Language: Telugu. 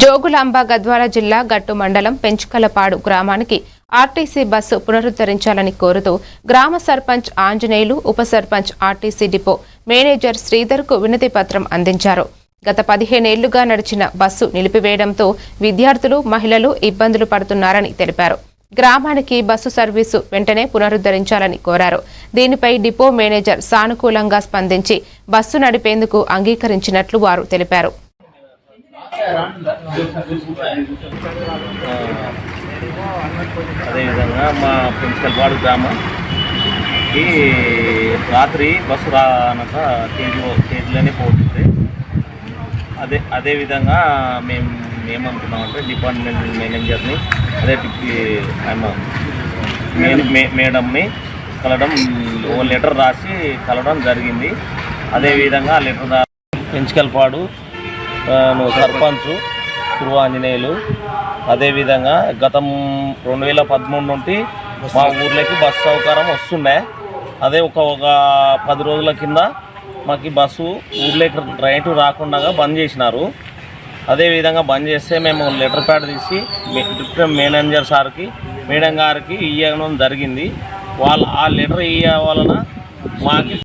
జోగులాంబ గద్వాల జిల్లా గట్టు మండలం పెంచుకలపాడు గ్రామానికి ఆర్టీసీ బస్సు పునరుద్ధరించాలని కోరుతూ గ్రామ సర్పంచ్ ఆంజనేయులు, ఉప సర్పంచ్ ఆర్టీసీ డిపో మేనేజర్ శ్రీధర్కు వినతి పత్రం అందించారు. గత 15 ఏళ్లుగా నడిచిన బస్సు నిలిపివేయడంతో విద్యార్థులు, మహిళలు ఇబ్బందులు పడుతున్నారని తెలిపారు. గ్రామానికి బస్సు సర్వీసు వెంటనే పునరుద్ధరించాలని కోరారు. దీనిపై డిపో మేనేజర్ సానుకూలంగా స్పందించి బస్సు నడిపేందుకు అంగీకరించినట్లు వారు తెలిపారు. అదేవిధంగా మా పెంచుకలపాడు గ్రామంకి రాత్రి బస్సు రానక తేదీలోనే పోతుంది. అదేవిధంగా మేము ఏమనుకున్నామంటే డిపార్ట్మెంట్ మేనేజర్ని, అదే మేడంని కలవడం, ఓ లెటర్ రాసి కలవడం జరిగింది. అదేవిధంగా ఆ లెటర్ పెంచుకలపాడు సర్పంచ్ ఆంజనేయులు, అదేవిధంగా గతం 2013 నుండి మా ఊర్లోకి బస్సు సౌకర్యం వస్తుండే. అదే ఒక 10 రోజుల కింద మాకు బస్సు ఊర్లోకి రైటు రాకుండా బంద్ చేసినారు. అదేవిధంగా బంద్ చేస్తే మేము లెటర్ ప్యాడ్ తీసి మేనేజర్ సార్కి, మేడం గారికి ఇవ్వడం జరిగింది. ఆ లెటర్ ఇవ్వడం వలన మాకు